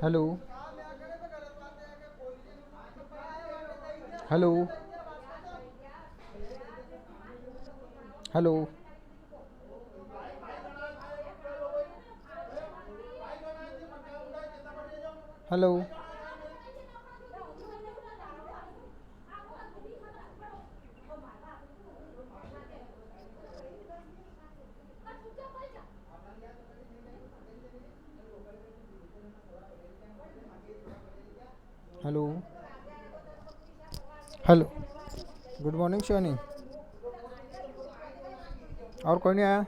Hello. Hello. Hello. Hello. Hello. Hello. Good morning Shivani. और कोई नहीं आया?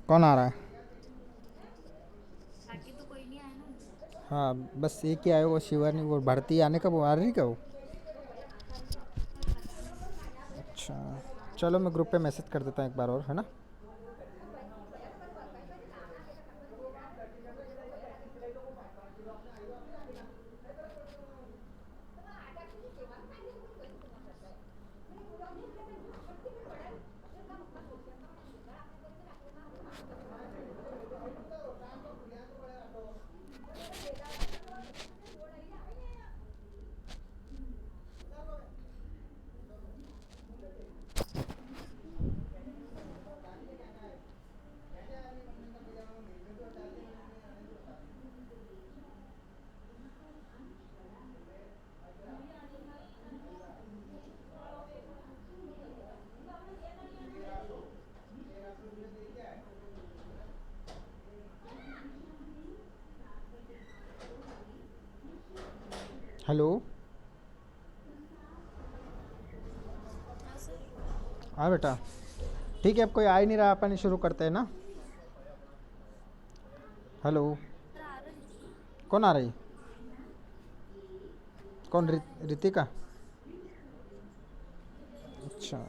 कौन आ रहा है? बाकी तो कोई नहीं आया ना। हाँ, बस एक ही आया, वो शिवानी। वो भारती आने का, वो आ रही क्या वो? पता नहीं। अच्छा। चलो, मैं ग्रुप पे मैसेज कर देता हूँ एक बार और, है ना? हेलो। हाँ सर। हाँ बेटा। ठीक है, अब कोई आ ही नहीं रहा, अपन शुरू करते हैं ना। हेलो। सर आ रहे हैं। कौन आ रही? कौन? रितिका? अच्छा।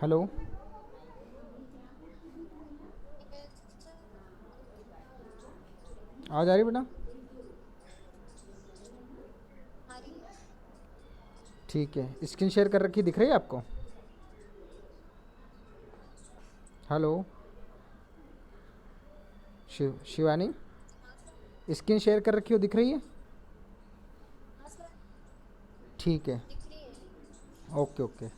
हेलो। आवाज़ आ रही बेटा? आ रही है। ठीक है, स्क्रीन शेयर कर रखी दिख रही है आपको? हेलो। शिवानी, हाँ सर। स्क्रीन शेयर कर रखी हो, दिख रही है? हाँ सर। ठीक है। दिख रही है। Okay okay.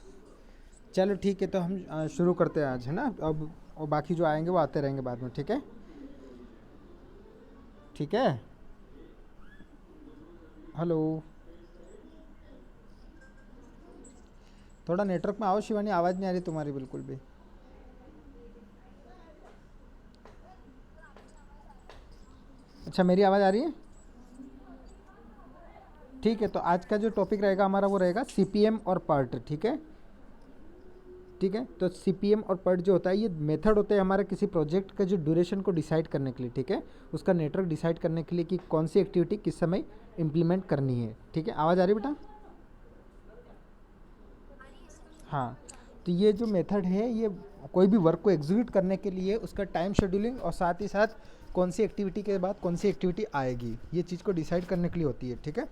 चलो ठीक है, तो हम शुरू करते हैं आज, है ना? अब और बाकी जो आएंगे वो आते रहेंगे बाद में, ठीक है? ठीक है। हेलो। थोड़ा नेटवर्क में आओ शिवानी, आवाज़ नहीं आ रही तुम्हारी बिल्कुल भी। सर आपकी आवाज़ आ रही है। अच्छा, मेरी आवाज़ आ रही है? ठीक है, तो आज का जो टॉपिक रहेगा हमारा वो रहेगा सीपीएम और पर्ट, ठीक है? ठीक है, तो सीपीएम और पर्ट जो होता है, ये मेथड होते हैं हमारे किसी प्रोजेक्ट का जो ड्यूरेशन को डिसाइड करने के लिए, ठीक है? उसका नेटवर्क डिसाइड करने के लिए कि कौन सी एक्टिविटी किस समय इम्प्लीमेंट करनी है, ठीक है? आवाज़ आ रही है बेटा? आ रही है सर। हाँ। तो ये जो मेथड है, ये कोई भी वर्क को एग्जीक्यूट करने के लिए उसका टाइम शेड्यूलिंग और साथ ही साथ कौन सी एक्टिविटी के बाद कौन सी एक्टिविटी आएगी, ये चीज़ को डिसाइड करने के लिए होती है, ठीक है?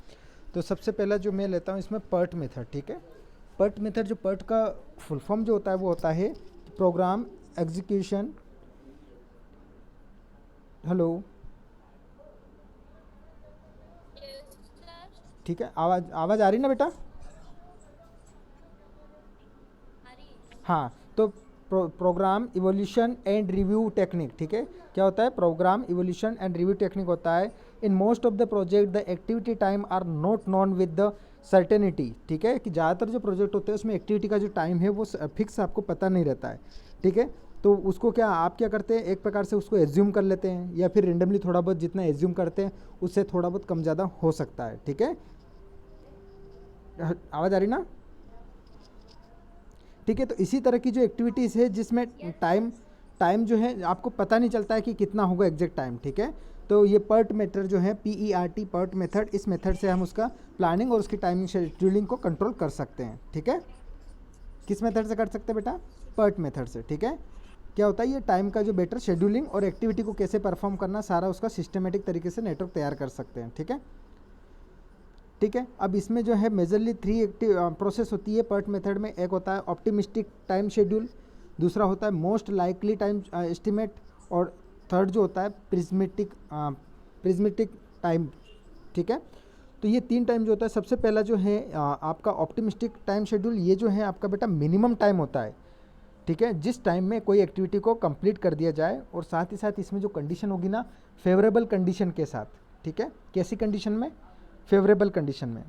तो सबसे पहला जो मैं लेता हूँ इसमें पर्ट मेथड, ठीक है? पर्ट मेथड, जो पर्ट का फुल फॉर्म जो होता है वो होता है program execution. Hello, Yes, sir. ठीक है, आवाज़ आवाज़ आ रही ना बेटा? आ रही है। हाँ, तो program evolution and review technique, ठीक है, क्या होता है? Program evolution and review technique होता है। In most of the project the activity time are not known with the certainty, ठीक है, कि ज़्यादातर जो प्रोजेक्ट होते हैं उसमें एक्टिविटी का जो टाइम है वो फिक्स आपको पता नहीं रहता है, ठीक है। तो उसको क्या आप क्या करते हैं, एक प्रकार से उसको एज्यूम कर लेते हैं, या फिर रेंडमली थोड़ा बहुत जितना एज्यूम करते हैं उससे थोड़ा बहुत कम ज़्यादा हो सकता है, ठीक है। आवाज़ आ रही ना? ठीक है, तो इसी तरह की जो एक्टिविटीज़ है जिसमें टाइम जो है आपको पता नहीं चलता है कि कितना होगा एग्जैक्ट टाइम, ठीक है। तो ये पर्ट मेथड जो है PERT पर्ट मेथड, इस मेथड से हम उसका प्लानिंग और उसकी टाइमिंग शेड्यूलिंग को कंट्रोल कर सकते हैं, ठीक है। किस मेथड से कर सकते हैं बेटा? पर्ट मेथड से, ठीक है। क्या होता है, ये टाइम का जो बेटर शेड्यूलिंग और एक्टिविटी को कैसे परफॉर्म करना सारा उसका सिस्टमेटिक तरीके से नेटवर्क तैयार कर सकते हैं, ठीक है। ठीक है, अब इसमें जो है मेजरली 3 प्रोसेस होती है पर्ट मेथड में। एक होता है ऑप्टिमिस्टिक टाइम शेड्यूल, दूसरा होता है मोस्ट लाइकली टाइम एस्टिमेट, और थर्ड जो होता है प्रिज्मेटिक टाइम, ठीक है। तो ये 3 टाइम जो होता है, सबसे पहला जो है आपका ऑप्टिमिस्टिक टाइम शेड्यूल, ये जो है आपका बेटा मिनिमम टाइम होता है, ठीक है, जिस टाइम में कोई एक्टिविटी को कंप्लीट कर दिया जाए, और साथ ही साथ इसमें जो कंडीशन होगी ना, फेवरेबल कंडीशन के साथ, ठीक है। कैसी कंडीशन में? फेवरेबल कंडीशन में,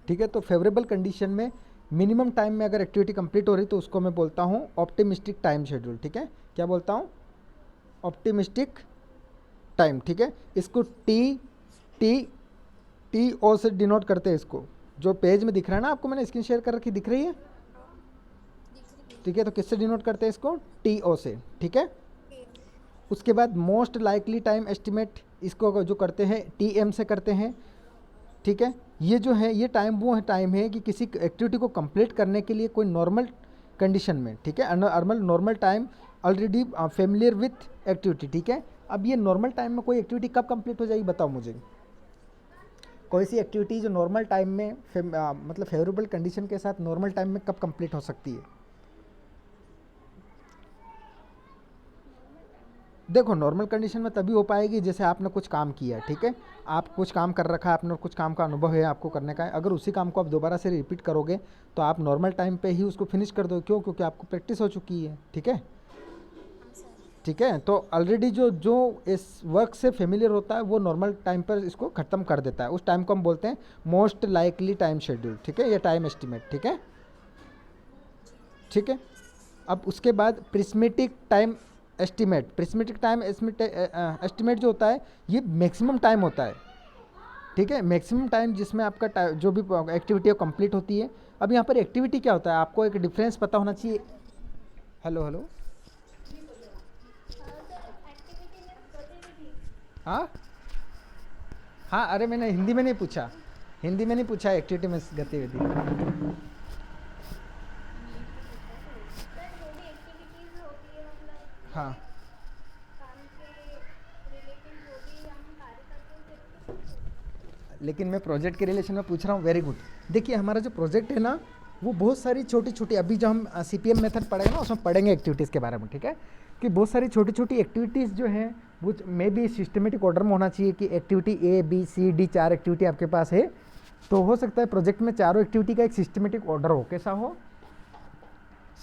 ठीक है। तो फेवरेबल कंडीशन में मिनिमम टाइम में अगर एक्टिविटी कंप्लीट हो रही तो उसको मैं बोलता हूँ ऑप्टिमिस्टिक टाइम शेड्यूल, ठीक है। क्या बोलता हूँ? ऑप्टिमिस्टिक टाइम, ठीक है। इसको TO से डिनोट करते हैं इसको, जो पेज में दिख रहा है ना आपको, मैंने स्क्रीन शेयर कर रखी, दिख रही है? ठीक है, तो किससे डिनोट करते हैं इसको? TO से, ठीक है। उसके बाद मोस्ट लाइकली टाइम एस्टिमेट, इसको जो करते हैं TM से करते हैं, ठीक है। ये जो है ये टाइम वो है टाइम है कि किसी एक्टिविटी को कंप्लीट करने के लिए कोई नॉर्मल कंडीशन में, ठीक है, normal time already familiar with activity, ठीक है। अब ये नॉर्मल टाइम में कोई एक्टिविटी कब कंप्लीट हो जाएगी बताओ मुझे? कोई सी एक्टिविटी जो नॉर्मल टाइम में मतलब फेवरेबल कंडीशन के साथ नॉर्मल टाइम में कब कंप्लीट हो सकती है? देखो, नॉर्मल कंडीशन में तभी हो पाएगी जैसे आपने कुछ काम किया, ठीक है। आप कुछ काम कर रखा है आपने, कुछ काम का अनुभव है आपको करने का है, अगर उसी काम को आप दोबारा से रिपीट करोगे तो आप नॉर्मल टाइम पे ही उसको फिनिश कर दो। क्यों? क्योंकि आपको प्रैक्टिस हो चुकी है, ठीक है। ठीक है, तो ऑलरेडी जो जो इस वर्क से फेमिलियर होता है वो नॉर्मल टाइम पर इसको ख़त्म कर देता है। उस टाइम को हम बोलते हैं मोस्ट लाइकली टाइम शेड्यूल, ठीक है, या टाइम एस्टिमेट, ठीक है। ठीक है, अब उसके बाद prismatic time estimate. Prismatic time estimate जो होता है ये मैक्सिमम टाइम होता है, ठीक है, मैक्सिमम टाइम जिसमें आपका जो भी एक्टिविटी है कंप्लीट होती है। अब यहाँ पर एक्टिविटी क्या होता है आपको एक डिफरेंस पता होना चाहिए। हेलो हेलो, हाँ हाँ, अरे मैंने हिंदी में नहीं पूछा, हिंदी में नहीं पूछा एक्टिविटी में गतिविधि। सर जो भी एक्टिविटीज होती है मतलब हाँ, काम के रिलेटेड जो भी हम कार्य करते हैं उसके लेकिन मैं प्रोजेक्ट के रिलेशन में पूछ रहा हूँ। Very good. देखिए हमारा जो प्रोजेक्ट है ना वो बहुत सारी छोटी छोटी, अभी जो हम CPM मेथड पढ़ेंगे ना उसमें पढ़ेंगे एक्टिविटीज़ के बारे में, ठीक है, कि बहुत सारी छोटी छोटी एक्टिविटीज़ जो हैं वो मे भी सिस्टमेटिक ऑर्डर में होना चाहिए कि activity A B C D 4 activity आपके पास है, तो हो सकता है प्रोजेक्ट में चारों एक्टिविटी का एक सिस्टमेटिक ऑर्डर हो। कैसा हो?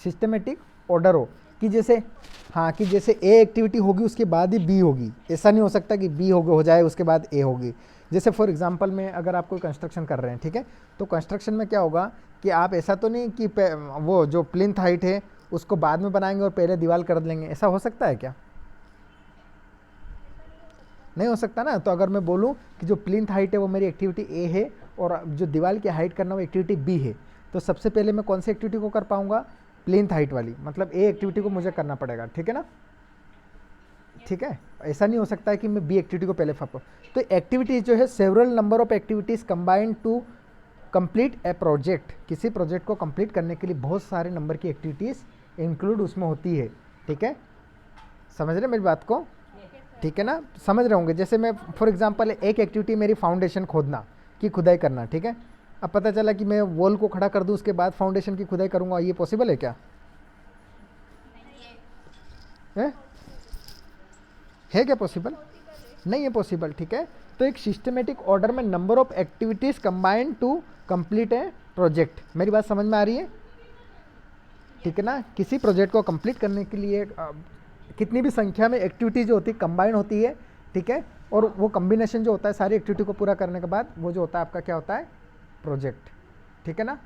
सिस्टमेटिक ऑर्डर हो, कि जैसे हाँ, कि जैसे A एक्टिविटी होगी उसके बाद ही B होगी। ऐसा नहीं हो सकता कि B हो जाए उसके बाद A होगी। जैसे फॉर एग्जांपल में अगर आप कोई कंस्ट्रक्शन कर रहे हैं, ठीक है, तो कंस्ट्रक्शन में क्या होगा कि आप ऐसा तो नहीं कि वो जो प्लिंथ हाइट है उसको बाद में बनाएंगे और पहले दीवार कर देंगे, ऐसा हो सकता है क्या? नहीं हो सकता ना। तो अगर मैं बोलूँ कि जो प्लिंथ हाइट है वो मेरी एक्टिविटी A है और जो दीवार की हाइट करना वो एक्टिविटी B है, तो सबसे पहले मैं कौन सी एक्टिविटी को कर पाऊँगा? प्लिंथ हाइट वाली, मतलब A एक्टिविटी को मुझे करना पड़ेगा, ठीक है ना। ठीक है, ऐसा नहीं हो सकता है कि मैं B एक्टिविटी को पहले फापू। तो एक्टिविटीज़ जो है several number of activities combined to complete a project. किसी प्रोजेक्ट को कंप्लीट करने के लिए बहुत सारे नंबर की एक्टिविटीज़ इंक्लूड उसमें होती है, ठीक है। समझ रहे मेरी बात को? ठीक है ना, समझ रहे होंगे। जैसे मैं फॉर एग्जांपल एक एक्टिविटी मेरी फाउंडेशन खोदना की खुदाई करना, ठीक है, अब पता चला कि मैं वॉल को खड़ा कर दूं, उसके बाद फाउंडेशन की खुदाई करूंगा, ये पॉसिबल है क्या? है क्या पॉसिबल? नहीं है पॉसिबल, ठीक है। तो एक सिस्टमेटिक ऑर्डर में number of activities combined to complete a project. मेरी बात समझ में आ रही है? ठीक है ना। किसी प्रोजेक्ट को कंप्लीट करने के लिए कितनी भी संख्या में एक्टिविटी जो होती है कंबाइन होती है, ठीक है। और वो कम्बिनेशन जो होता है सारी एक्टिविटी को पूरा करने के बाद वो जो होता है आपका क्या होता है? प्रोजेक्ट। ठीक है ना।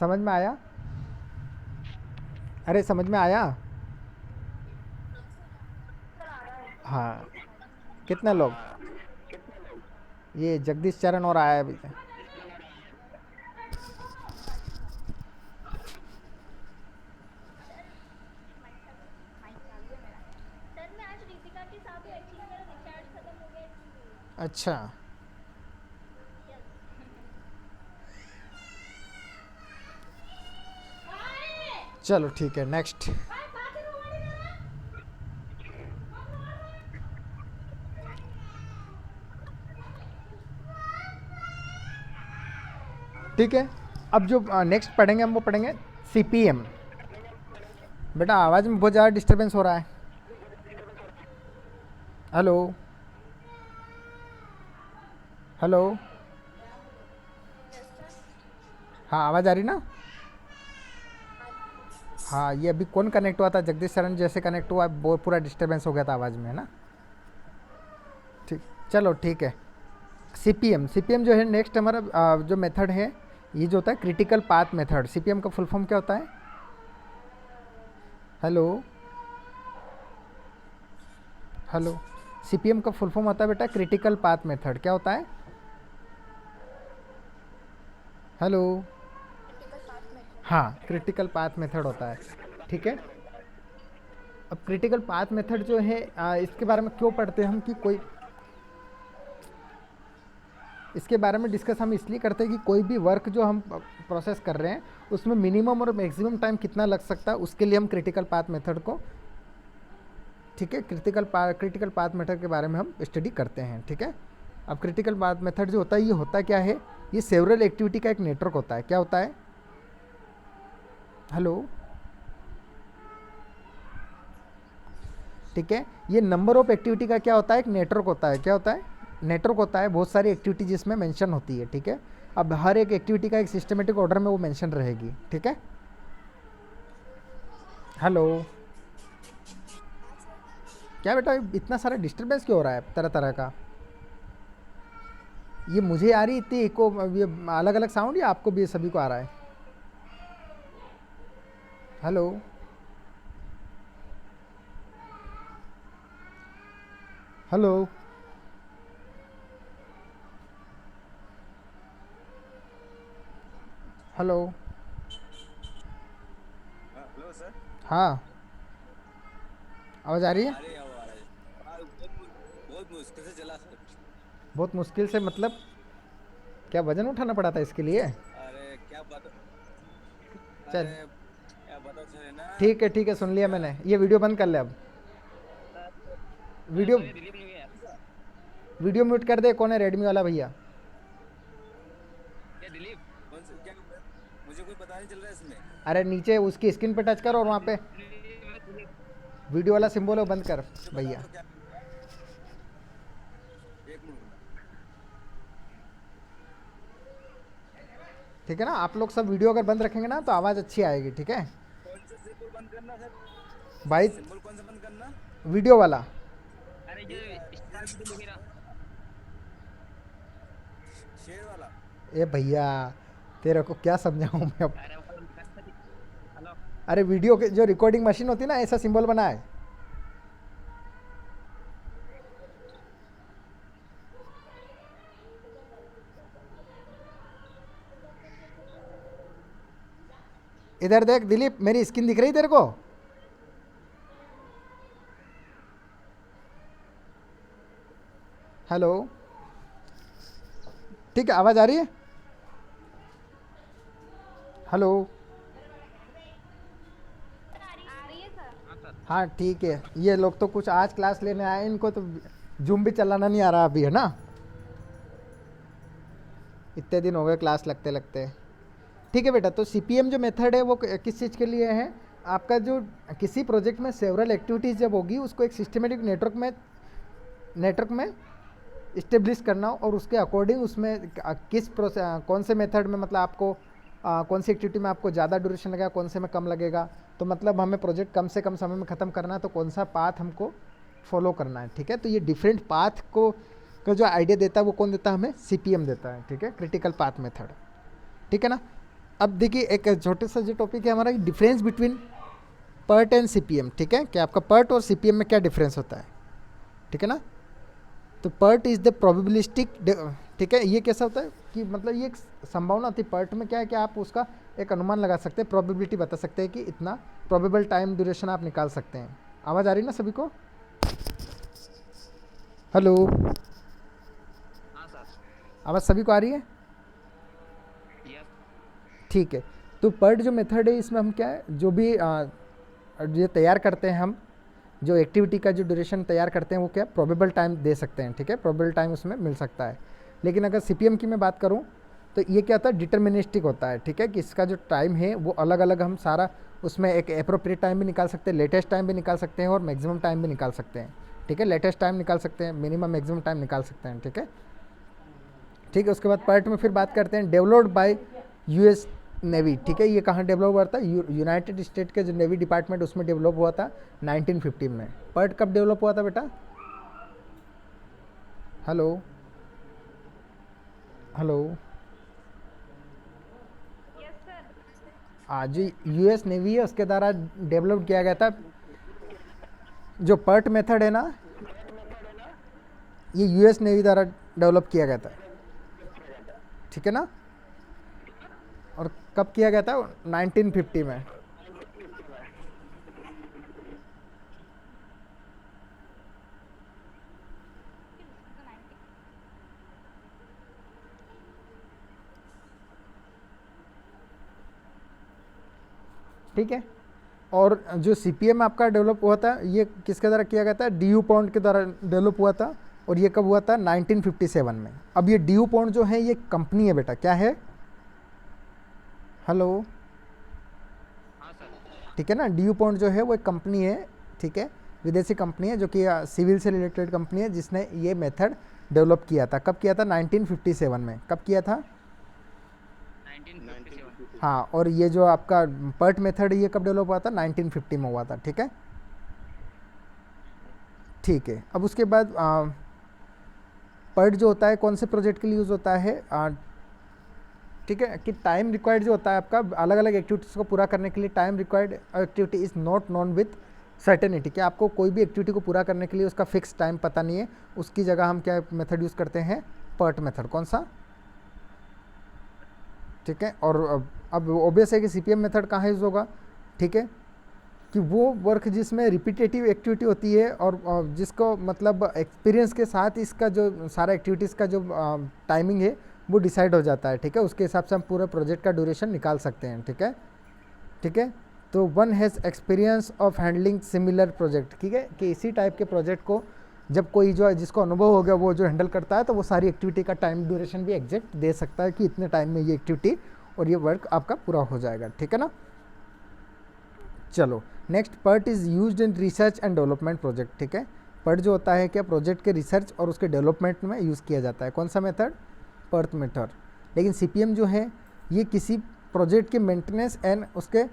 समझ में आया? अरे समझ में आया? हाँ। कितने लोग? ये जगदीश चरण और आया अभी। सर मैं आज रितिका के साथ हूँ, एक्चुअली मेरा रिचार्ज खत्म हो गया इसलिए। अच्छा, चलो ठीक है, नेक्स्ट। ठीक है। अब जो नेक्स्ट पढ़ेंगे हम वो पढ़ेंगे सीपीएम। बेटा आवाज़ में बहुत ज़्यादा डिस्टरबेंस हो रहा है। Hello hello. हाँ आवाज़ आ रही ना? हाँ, ये अभी कौन कनेक्ट हुआ था? जगदीश शरण जैसे कनेक्ट हुआ, वो पूरा डिस्टरबेंस हो गया था आवाज़ में, है ना। ठीक, चलो ठीक है। सीपीएम, सीपीएम जो है नेक्स्ट हमारा जो मेथड है, ये जो होता है क्रिटिकल पाथ मेथड। सीपीएम का फुल फॉर्म क्या होता है? Hello hello. सीपीएम का फुल फॉर्म होता है बेटा क्रिटिकल पाथ मेथड। क्या होता है? हेलो। हाँ, क्रिटिकल पाथ मेथड होता है, ठीक है। अब क्रिटिकल पाथ मेथड जो है इसके बारे में क्यों पढ़ते हैं हम कि कोई, इसके बारे में डिस्कस हम इसलिए करते हैं कि कोई भी वर्क जो हम प्रोसेस कर रहे हैं उसमें मिनिमम और मैक्सिमम टाइम कितना लग सकता है, उसके लिए हम क्रिटिकल पाथ मेथड को, ठीक है, क्रिटिकल पाथ मेथड के बारे में हम स्टडी करते हैं, ठीक है। अब क्रिटिकल पाथ मेथड जो होता है ये होता क्या है? ये सेवरल एक्टिविटी का एक नेटवर्क होता है। क्या होता है? हेलो। ठीक है, ये नंबर ऑफ एक्टिविटी का क्या होता है? एक नेटवर्क होता है। क्या होता है? नेटवर्क होता है, बहुत सारी एक्टिविटी जिसमें मेंशन होती है, ठीक है। अब हर एक एक्टिविटी का एक सिस्टमेटिक ऑर्डर में वो मेंशन रहेगी, ठीक है। हेलो। क्या बेटा इतना सारा डिस्टरबेंस क्यों हो रहा है तरह तरह का? ये मुझे आ रही इतनी को, ये अलग अलग साउंड, या आपको भी सभी को आ रहा है? Hello hello hello. Hello sir. हाँ, आवाज़ आ रही है? अरे अब आ रहा है। बहुत मुश्किल से चला सर। बहुत मुश्किल से मतलब? क्या वजन उठाना पड़ा था इसके लिए? अरे क्या बता। चल अरे क्या बता सर, है ना। ठीक है, सुन लिया मैंने। ये वीडियो बंद कर ले अब। वीडियो वीडियो म्यूट कर दे। कौन है रेडमी वाला भैया? कौन सा क्या? मुझे कोई पता नहीं चल रहा है इसमें। अरे नीचे उसकी स्क्रीन पे टच कर और वहाँ पे वीडियो वाला सिंबल है वो बंद कर मुझे बता भैया। दो क्या। एक मिनट। ठीक है ना। आप लोग सब वीडियो अगर बंद रखेंगे ना तो आवाज़ अच्छी आएगी, ठीक है कौन सा सिंबल बंद करना सर? भाई? सिंबल कौन सा बंद करना? वीडियो वाला। अरे जो स्टार वीडियो दिख रहा। शेर वाला। ए भैया, तेरे को क्या समझाऊँ मैं अब? अरे वो हेलो। अरे वीडियो के जो रिकॉर्डिंग मशीन होती है ना, ऐसा सिंबल बना है। इधर देख दिलीप, मेरी स्क्रीन दिख रही तेरे को? हेलो। ठीक है, आवाज़ आ रही है? हेलो। आ रही है सर। हाँ सर। हाँ ठीक है। ये लोग तो कुछ आज क्लास लेने आए, इनको तो जूम भी चलाना नहीं आ रहा अभी, है ना। इतने दिन हो गए क्लास लगते लगते। ठीक है बेटा, तो सीपीएम जो मेथड है वो किस चीज़ के लिए है? आपका जो किसी प्रोजेक्ट में सेवरल एक्टिविटीज़ जब होगी उसको एक सिस्टमेटिक नेटवर्क में इस्टेब्लिश करना और उसके अकॉर्डिंग उसमें कौन से मेथड में मतलब आपको कौन सी एक्टिविटी में आपको ज़्यादा ड्यूरेशन लगेगा, कौन से में कम लगेगा। तो मतलब हमें प्रोजेक्ट कम से कम समय में ख़त्म करना है तो कौन सा पाथ हमको फॉलो करना है। ठीक है, तो ये डिफरेंट पाथ को का जो आइडिया देता है वो कौन देता है? हमें सीपीएम देता है। ठीक है, क्रिटिकल पाथ मेथड। ठीक है ना। अब देखिए एक छोटे सा जो टॉपिक है हमारा, difference between PERT and CPM. ठीक है, कि आपका पर्ट और सीपीएम में क्या डिफरेंस होता है। ठीक है ना। तो पर्ट इज़ द प्रोबेबिलिस्टिक। ठीक है, ये कैसा होता है कि मतलब ये एक संभावना होती है। पर्ट में क्या है कि आप उसका एक अनुमान लगा सकते हैं, प्रोबेबिलिटी बता सकते हैं कि इतना प्रोबेबल टाइम ड्यूरेशन आप निकाल सकते हैं। आवाज़ आ रही ना सभी को? हेलो, हाँ सर। आवाज़ सभी को आ रही है? यस। ठीक है, तो पर्ट जो मेथड है इसमें हम क्या है जो भी ये तैयार करते हैं, हम जो एक्टिविटी का जो ड्यूरेशन तैयार करते हैं वो क्या प्रोबेबल टाइम दे सकते हैं। ठीक है, प्रोबेबल टाइम उसमें मिल सकता है। लेकिन अगर सीपीएम की मैं बात करूं तो ये क्या होता है, डिटर्मिनिस्टिक होता है। ठीक है, कि इसका जो टाइम है वो अलग अलग, हम सारा उसमें एक अप्रोप्रिएट टाइम भी निकाल सकते हैं, लेटेस्ट टाइम भी निकाल सकते हैं और मैक्सिमम टाइम भी निकाल सकते हैं। ठीक है, लेटेस्ट टाइम निकाल सकते हैं, मिनिमम मैक्सिमम टाइम निकाल सकते हैं। ठीक है, ठीक है। उसके बाद पार्ट में फिर बात करते हैं डेवलप्ड बाय यूएस नेवी। ठीक है, ये कहाँ डेवलप हुआ था? यूनाइटेड स्टेट के जो नेवी डिपार्टमेंट उसमें डेवलप हुआ था 1915 में। पर्ट कब डेवलप हुआ था बेटा? Hello hello. Yes sir. आज यूएस नेवी है उसके द्वारा डेवलप किया गया था जो पर्ट मेथड है ना, ये यूएस नेवी द्वारा डेवलप किया गया था। ठीक है ना। और कब किया गया था? 1950 में। ठीक है, और जो सीपीएम आपका डेवलप हुआ था ये किसके द्वारा किया गया था? डीयू पॉन्ड के द्वारा डेवलप हुआ था। और ये कब हुआ था? 1957 में। अब ये डीयू पॉन्ड जो है ये कंपनी है बेटा, क्या है? हेलो, हाँ सर। ठीक है ना। डीयू पॉन्ड जो है वो एक कंपनी है। ठीक है, विदेशी कंपनी है जो कि सिविल से रिलेटेड कंपनी है जिसने ये मेथड डेवलप किया था। कब किया था? 1957 में। कब किया था? 1957। हाँ, और ये जो आपका पर्ट मेथड ये कब डेवलप हुआ था? 1950 में हुआ था। ठीक है, ठीक है। अब उसके बाद पर्ट जो होता है कौन से प्रोजेक्ट के लिए यूज़ होता है? ठीक है, कि टाइम रिक्वायर्ड जो होता है आपका अलग अलग एक्टिविटीज़ को पूरा करने के लिए, time required activity is not known with certainty. कि आपको कोई भी एक्टिविटी को पूरा करने के लिए उसका फिक्स टाइम पता नहीं है, उसकी जगह हम क्या मेथड यूज़ करते हैं? PERT method. कौन सा? ठीक है, और अब ऑब्वियस है कि सीपीएम मेथड कहाँ यूज़ होगा? ठीक है, कि वो वर्क जिसमें रिपीटेटिव एक्टिविटी होती है और जिसको मतलब एक्सपीरियंस के साथ इसका जो सारा एक्टिविटीज़ का जो टाइमिंग है वो डिसाइड हो जाता है। ठीक है, उसके हिसाब से हम पूरे प्रोजेक्ट का ड्यूरेशन निकाल सकते हैं। ठीक है, ठीक है। तो one has experience of handling similar project. ठीक है, कि इसी टाइप के प्रोजेक्ट को जब कोई जो जिसको अनुभव हो गया वो जो हैंडल करता है तो वो सारी एक्टिविटी का टाइम ड्यूरेशन भी एग्जैक्ट दे सकता है कि इतने टाइम में ये एक्टिविटी और ये वर्क आपका पूरा हो जाएगा। ठीक है ना। चलो next, PERT is used in research and development project. ठीक है, पर्ट जो होता है क्या प्रोजेक्ट के रिसर्च और उसके डेवलपमेंट में यूज़ किया जाता है। कौन सा मेथड? PERT method. लेकिन सीपीएम जो है ये किसी प्रोजेक्ट के मेंटेनेंस एंड उसके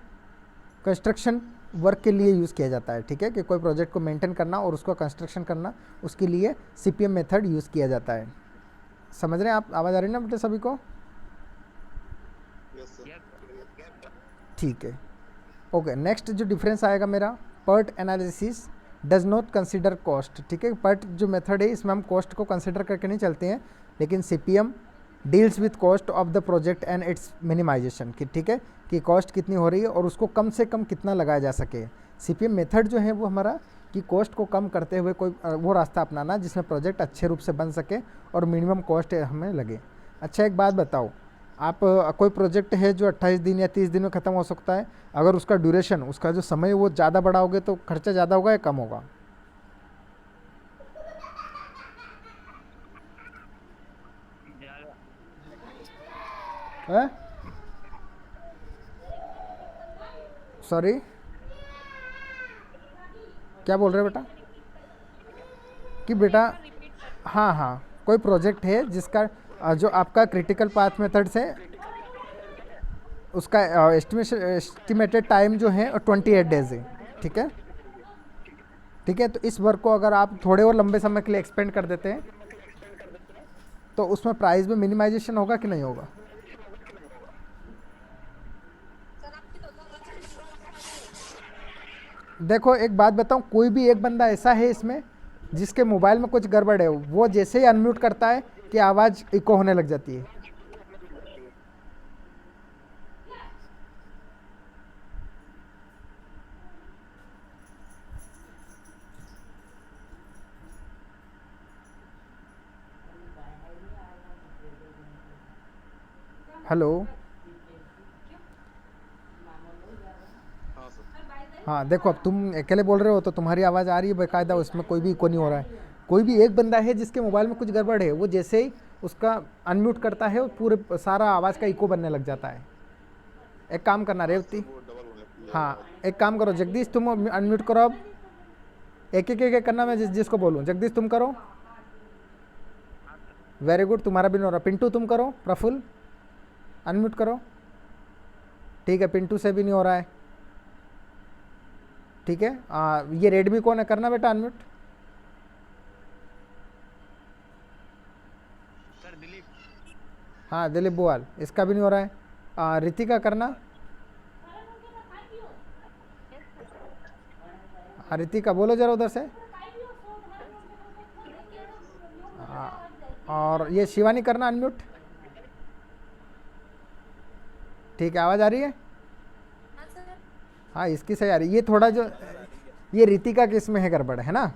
कंस्ट्रक्शन वर्क के लिए यूज़ किया जाता है। ठीक है, कि कोई प्रोजेक्ट को मेंटेन करना और उसको कंस्ट्रक्शन करना, उसके लिए सीपीएम मेथड यूज़ किया जाता है। समझ रहे हैं आप? आवाज़ आ रही है ना बेटे सभी को? यस। ठीक है, ओके। नेक्स्ट जो डिफरेंस आएगा मेरा, PERT analysis does not consider cost. ठीक है, पर्ट जो मेथड है इसमें हम कॉस्ट को कंसिडर करके नहीं चलते हैं, लेकिन CPM deals with cost of the project and its minimization. कि ठीक है कि कॉस्ट कितनी हो रही है और उसको कम से कम कितना लगाया जा सके। सीपीएम मेथड जो है वो हमारा कि कॉस्ट को कम करते हुए कोई वो रास्ता अपनाना जिसमें प्रोजेक्ट अच्छे रूप से बन सके और मिनिमम कॉस्ट हमें लगे। अच्छा एक बात बताओ, आप कोई प्रोजेक्ट है जो 28 दिन या 30 दिन में ख़त्म हो सकता है, अगर उसका ड्यूरेशन, उसका जो समय वो ज़्यादा बढ़ाओगे तो खर्चा ज़्यादा होगा या कम होगा? ज़्यादा। सॉरी, क्या बोल रहे हो बेटा? कि बेटा हाँ हाँ, कोई प्रोजेक्ट है जिसका जो आपका क्रिटिकल पाथ मेथड से उसका एस्टिमेटेड टाइम जो है 28 डेज है, ठीक है। ठीक है, तो इस वर्क को अगर आप थोड़े और लंबे समय के लिए एक्सपेंड कर देते हैं तो उसमें प्राइस में मिनिमाइजेशन होगा कि नहीं होगा? देखो एक बात बताऊं, कोई भी एक बंदा ऐसा है इसमें जिसके मोबाइल में कुछ गड़बड़ है, वो जैसे ही अनम्यूट करता है कि आवाज़ इको होने लग जाती है। हेलो, हाँ सर। हाँ देखो, अब तुम अकेले बोल रहे हो तो तुम्हारी आवाज़ आ रही है बेकायदा, उसमें कोई भी इको नहीं हो रहा है। कोई भी एक बंदा है जिसके मोबाइल में कुछ गड़बड़ है, वो जैसे ही उसका अनम्यूट करता है वो पूरे सारा आवाज़ का इको बनने लग जाता है। एक काम करना रेवती, वो डबल होने लगती है। हाँ एक काम करो जगदीश, तुम अनम्यूट करो अब। एक करना, मैं जिसको बोलूँ। जगदीश तुम करो, वेरी गुड, तुम्हारा भी नहीं हो रहा। पिंटू तुम करो, प्रफुल्ल अनम्यूट करो। ठीक है, पिंटू से भी नहीं हो रहा है। ठीक है, ये रेडमी कौन है, करना बेटा अनम्यूट। सर दिलीप। हाँ दिलीप बुआल, इसका भी नहीं हो रहा है। रितिका करना। हाँ रितिका बोलो जरा उधर से। और ये शिवानी करना अनम्यूट। ठीक है, आवाज़ आ रही है? हाँ इसकी सही आ रही है। ये थोड़ा जो ये रितिका के इसमें है गड़बड़, है ना।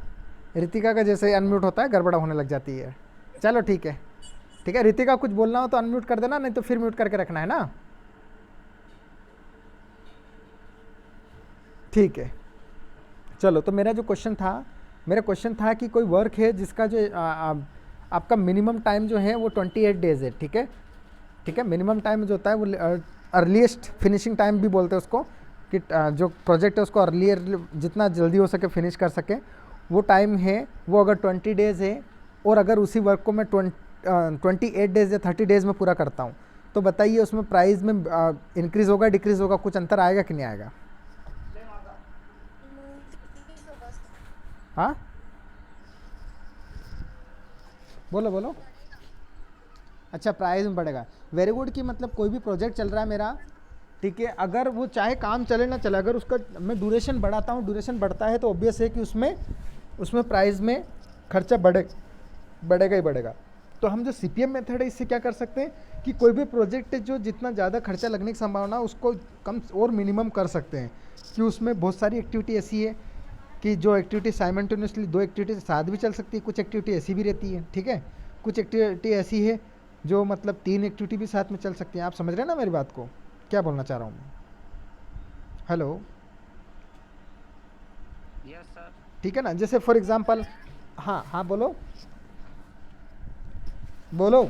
रितिका का जैसे अनम्यूट होता है गड़बड़ होने लग जाती है। चलो ठीक है, ठीक है। रितिका कुछ बोलना हो तो अनम्यूट कर देना, नहीं तो फिर म्यूट करके रखना, है ना। ठीक है, चलो। तो मेरा जो क्वेश्चन था, मेरा क्वेश्चन था कि कोई वर्क है जिसका जो आपका मिनिमम टाइम जो है वो 28 डेज है, ठीक है। ठीक है, मिनिमम टाइम जो होता है वो अर्लीस्ट फिनिशिंग टाइम भी बोलते हैं उसको, कि जो प्रोजेक्ट है उसको अर्लियर जितना जल्दी हो सके फिनिश कर सके, वो टाइम है वो अगर 20 डेज़ है, और अगर उसी वर्क को मैं 28 डेज़ या 30 डेज़ में पूरा करता हूँ, तो बताइए उसमें प्राइस में इंक्रीज़ होगा डिक्रीज़ होगा, कुछ अंतर आएगा कि नहीं आएगा? हाँ बोलो बोलो। अच्छा, प्राइस में बढ़ेगा, वेरी गुड। कि मतलब कोई भी प्रोजेक्ट चल रहा है मेरा, ठीक है, अगर वो चाहे काम चले ना चले, अगर उसका मैं ड्यूरेशन बढ़ाता हूँ, ड्यूरेशन बढ़ता है तो ऑब्वियस है कि उसमें प्राइस में खर्चा बढ़ेगा ही बढ़ेगा। तो हम जो CPM मेथड है इससे क्या कर सकते हैं कि कोई भी प्रोजेक्ट जो जितना ज़्यादा खर्चा लगने की संभावना उसको कम और मिनिमम कर सकते हैं। कि उसमें बहुत सारी एक्टिविटी ऐसी है कि जो एक्टिविटी साइमल्टेनियसली 2 एक्टिविटी साथ भी चल सकती है, कुछ एक्टिविटी ऐसी भी रहती है, ठीक है। कुछ एक्टिविटी ऐसी है जो मतलब 3 एक्टिविटी भी साथ में चल सकती हैं। आप समझ रहे हैं ना मेरी बात को, क्या बोलना चाह रहा हूँ मैं? Hello, yes sir. ठीक है ना। जैसे फॉर एग्जांपल, हाँ हाँ बोलो बोलो।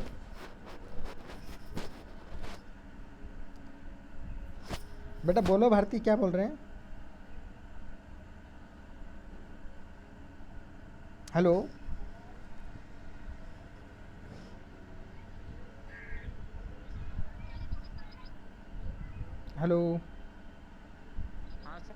बेटा बोलो भारती, क्या बोल रहे हैं? Hello, hello. हाँ सर।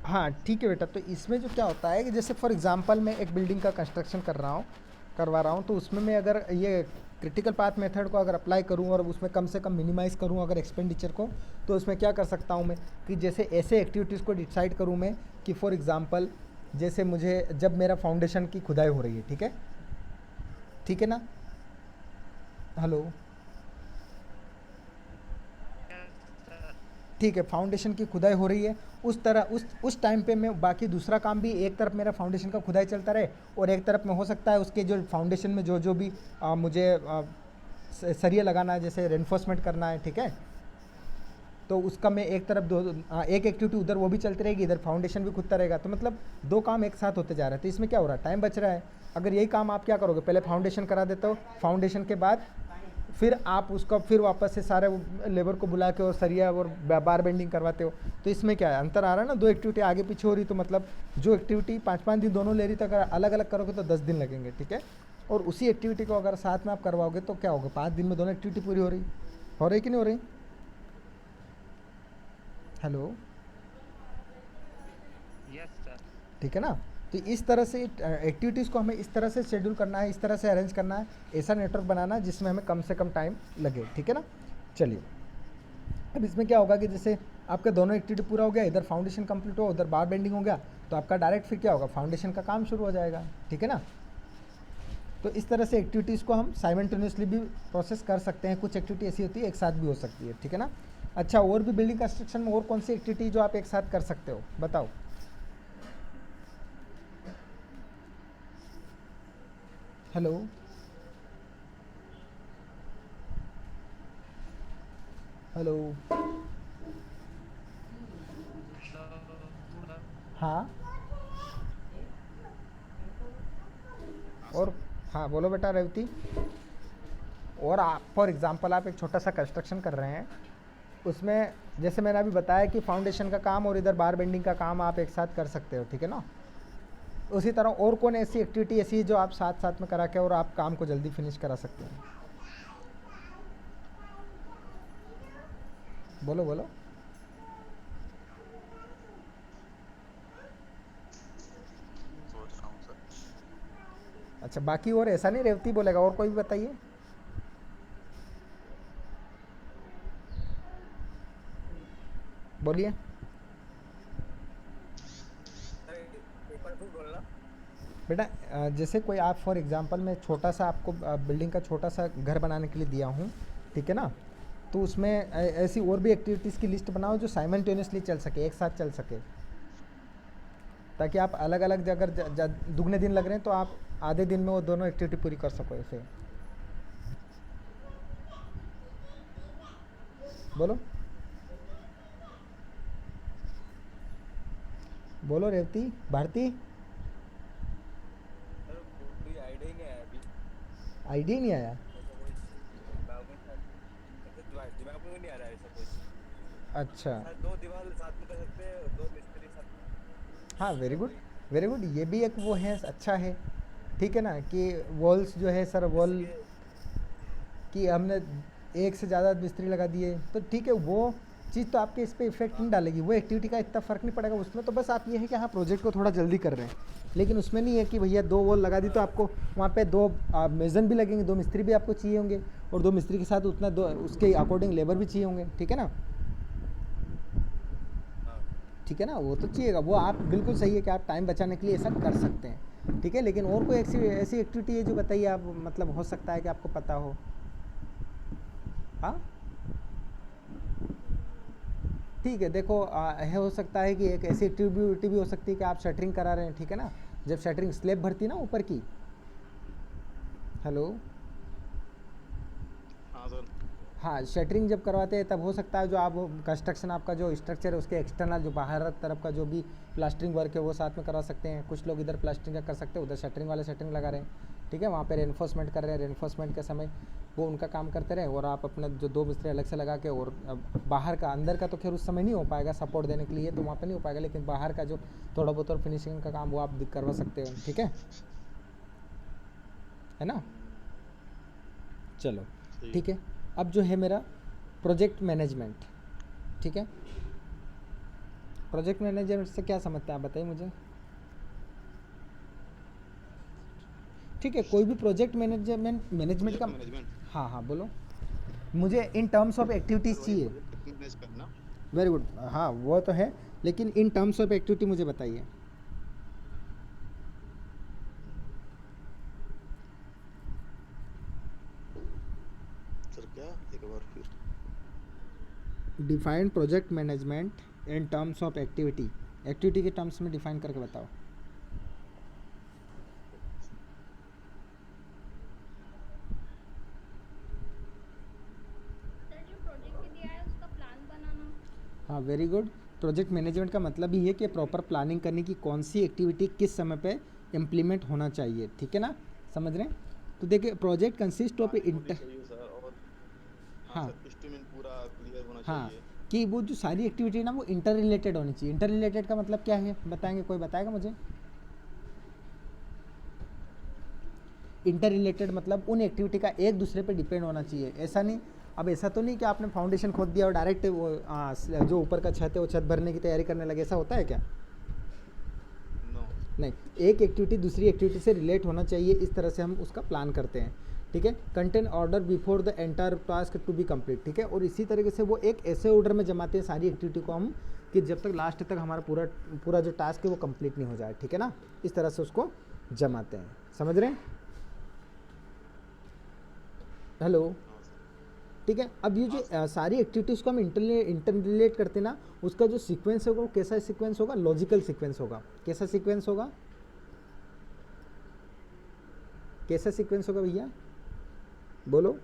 हाँ ठीक है बेटा, तो इसमें जो क्या होता है कि जैसे फॉर एग्जांपल मैं एक बिल्डिंग का कंस्ट्रक्शन करवा रहा हूँ, तो उसमें मैं अगर ये क्रिटिकल पाथ मेथड को अगर अप्लाई करूँ और उसमें कम से कम मिनिमाइज़ करूँ अगर एक्सपेंडिचर को, तो उसमें क्या कर सकता हूँ मैं कि जैसे ऐसे एक्टिविटीज़ को डिसाइड करूँ मैं कि फॉर एग्ज़ाम्पल जैसे मुझे जब मेरा फाउंडेशन की खुदाई हो रही है, ठीक है ना। हेलो, ठीक है, फाउंडेशन की खुदाई हो रही है, उस टाइम पे मैं बाकी दूसरा काम भी, एक तरफ मेरा फाउंडेशन का खुदाई चलता रहे और एक तरफ में हो सकता है उसके जो फाउंडेशन में जो भी मुझे सरिया लगाना है, जैसे रेनफोर्समेंट करना है, ठीक है। तो उसका मैं एक तरफ एक एक्टिविटी उधर वो भी चलती रहेगी, इधर फाउंडेशन भी खुदता रहेगा, तो मतलब 2 काम एक साथ होते जा रहे हैं। तो इसमें क्या हो रहा है, टाइम बच रहा है। अगर यही काम आप क्या करोगे, पहले फाउंडेशन करा देते हो, फाउंडेशन के बाद फिर आप उसका फिर वापस से सारे लेबर को बुला के और सरिया और बार बेंडिंग करवाते हो। तो इसमें क्या है, अंतर आ रहा है ना, दो एक्टिविटी आगे पीछे हो रही, तो मतलब जो एक्टिविटी 5-5 दिन दोनों ले रही, तो अगर अलग अलग करोगे तो 10 दिन लगेंगे, ठीक है। और उसी एक्टिविटी को अगर साथ में आप करवाओगे तो क्या होगा, 5 दिन में दोनों एक्टिविटी पूरी हो रही कि नहीं हो रही। Hello, yes sir. ठीक है ना। तो इस तरह से एक्टिविटीज़ को हमें इस तरह से शेड्यूल करना है, इस तरह से अरेंज करना है, ऐसा नेटवर्क बनाना है जिसमें हमें कम से कम टाइम लगे, ठीक है ना। चलिए, अब इसमें क्या होगा कि जैसे आपका दोनों एक्टिविटी पूरा हो गया, इधर फाउंडेशन कंप्लीट हो, उधर बार बेंडिंग हो गया, तो आपका डायरेक्ट फिर क्या होगा, फाउंडेशन का काम शुरू हो जाएगा, ठीक है ना। तो इस तरह से एक्टिविटीज़ को हम साइमल्टेनियसली भी प्रोसेस कर सकते हैं। कुछ एक्टिविटी ऐसी होती है एक साथ भी हो सकती है, ठीक है ना। अच्छा, और भी बिल्डिंग कंस्ट्रक्शन में और कौन सी एक्टिविटी जो आप एक साथ कर सकते हो, बताओ। हेलो, हेलो, हाँ, और हाँ बोलो बेटा रेवती। और आप फॉर एग्जांपल आप एक छोटा सा कंस्ट्रक्शन कर रहे हैं, उसमें जैसे मैंने अभी बताया कि फाउंडेशन का काम और इधर बार बेंडिंग का काम आप एक साथ कर सकते हो, ठीक है ना। उसी तरह और कौन ऐसी एक्टिविटी ऐसी है जो आप साथ साथ में करा के और आप काम को जल्दी फिनिश करा सकते हैं, बोलो बोलो। सोच रहा हूँ सर। अच्छा, बाकी और ऐसा नहीं रेवती बोलेगा, और कोई भी बताइए। बोलिए। सर एक बार फिर बोलना। बेटा जैसे कोई आप फॉर एग्जांपल मैं छोटा सा आपको बिल्डिंग का छोटा सा घर बनाने के लिए दिया हूँ, ठीक है ना। तो उसमें ऐसी और भी एक्टिविटीज़ की लिस्ट बनाओ जो साइमल्टेनियसली चल सके, एक साथ चल सके, ताकि आप अलग अलग अगर दुगने दिन लग रहे हैं तो आप आधे दिन में वो दोनों एक्टिविटी पूरी कर सको ऐसे। बोलो बोलो रेवती, भारती। सर कोई आइडिया ही नहीं आया अभी। आइडिया नहीं आया। ऐसा कोई दिमाग में ऐसा दिमाग में नहीं आ रहा है ऐसा कुछ। अच्छा, सर 2 दीवार साथ में कर सकते हैं, 2 मिस्त्री साथ में। हाँ, वेरी गुड वेरी गुड, ये भी एक वो है, अच्छा है, ठीक है ना। कि वॉल्स जो है सर, वॉल इसलिए कि हमने एक से ज़्यादा मिस्त्री लगा दिए तो ठीक है, वो चीज़ तो आपके इस पर इफेक्ट नहीं डालेगी, वो एक्टिविटी का इतना फ़र्क नहीं पड़ेगा उसमें। तो बस आप ये है कि हाँ प्रोजेक्ट को थोड़ा जल्दी कर रहे हैं, लेकिन उसमें नहीं है कि भैया 2 वॉल लगा दी तो आपको वहाँ पे 2 मेज़न भी लगेंगे, 2 मिस्त्री भी आपको चाहिए होंगे, और 2 मिस्त्री के साथ उतना 2 उसके अकॉर्डिंग लेबर भी चाहिए होंगे, ठीक है ना। हाँ ठीक है ना, वो तो चाहिएगा, वो आप बिल्कुल सही है कि आप टाइम बचाने के लिए ऐसा कर सकते हैं, ठीक है। लेकिन और कोई ऐसी ऐसी एक्टिविटी है जो बताइए आप, मतलब हो सकता है कि आपको पता हो। हाँ ठीक है, देखो है, हो सकता है कि एक ऐसी एक्टिविटी भी हो सकती है कि आप शटरिंग करा रहे हैं, ठीक है ना। जब शटरिंग स्लैब भरती है ना ऊपर की। हेलो, हाँ सर। हाँ, शटरिंग जब करवाते हैं तब हो सकता है जो आप कंस्ट्रक्शन आपका जो स्ट्रक्चर है उसके एक्सटर्नल जो बाहर तरफ का जो भी प्लास्टरिंग वर्क है वो साथ में करवा सकते हैं। कुछ लोग इधर प्लास्टरिंग का कर सकते हैं, उधर शटरिंग वाले शटरिंग लगा रहे हैं, ठीक है। वहाँ पे रेनफोर्समेंट कर रहे हैं, रेनफोर्समेंट के समय वो उनका काम करते रहे, और आप अपना जो 2 मिस्त्री अलग से लगा के, और बाहर का, अंदर का तो खैर उस समय नहीं हो पाएगा सपोर्ट देने के लिए, तो वहाँ पे नहीं हो पाएगा, लेकिन बाहर का जो थोड़ा बहुत और फिनिशिंग का काम वो आप करवा सकते हो, ठीक है ना। चलो ठीक है, अब जो है मेरा प्रोजेक्ट मैनेजमेंट, ठीक है। प्रोजेक्ट मैनेजमेंट से क्या समझते हैं आप, बताइए मुझे। ठीक है, कोई भी प्रोजेक्ट मैनेजमेंट का, हाँ हाँ बोलो। मुझे इन टर्म्स ऑफ एक्टिविटीज़ चाहिए। मैनेज करना। वेरी गुड, हाँ वो तो है, लेकिन इन टर्म्स ऑफ एक्टिविटी मुझे बताइए। सर क्या एक बार फिर। Define project management in terms of activity, activity के टर्म्स में डिफाइन करके बताओ। सर जो प्रोजेक्ट दिया है उसका प्लान बनाना। हाँ वेरी गुड, प्रोजेक्ट मैनेजमेंट का मतलब ही है कि प्रॉपर प्लानिंग करने की कौन सी एक्टिविटी किस समय पे इम्प्लीमेंट होना चाहिए, ठीक है ना, समझ रहे हैं। तो देखिए प्रोजेक्ट कंसिस्ट ऑफ चाहिए सर, और हाँ सर एस्टिमेट पूरा क्लियर होना हाँ चाहिए। कि वो जो सारी एक्टिविटी ना वो इंटर रिलेटेड होनी चाहिए। इंटर रिलेटेड का मतलब क्या है बताएंगे, कोई बताएगा मुझे? इंटर रिलेटेड मतलब उन एक्टिविटी का एक दूसरे पे डिपेंड होना चाहिए। ऐसा नहीं, अब ऐसा तो नहीं कि आपने फाउंडेशन खोद दिया और डायरेक्ट वो जो ऊपर का छत है वो छत भरने की तैयारी करने लगे, ऐसा होता है क्या? नो। नहीं, एक एक्टिविटी दूसरी एक्टिविटी से रिलेट होना चाहिए, इस तरह से हम उसका प्लान करते हैं। ठीक है, content order before the entire task to be complete. ठीक है, और इसी तरीके से वो एक ऐसे ऑर्डर में जमाते हैं सारी एक्टिविटी को हम कि जब तक लास्ट तक हमारा पूरा पूरा जो टास्क है वो कंप्लीट नहीं हो जाए। ठीक है ना, इस तरह से उसको जमाते हैं। समझ रहे हैं? हेलो, हाँ सर। ठीक है। अब ये जो सारी एक्टिविटीज़ को हम इंटर रिलेट करते हैं ना, उसका जो सीक्वेंस होगा वो कैसा सीक्वेंस होगा? लॉजिकल सीक्वेंस होगा। कैसा सीक्वेंस होगा? कैसा सीक्वेंस होगा भैया, बोलो?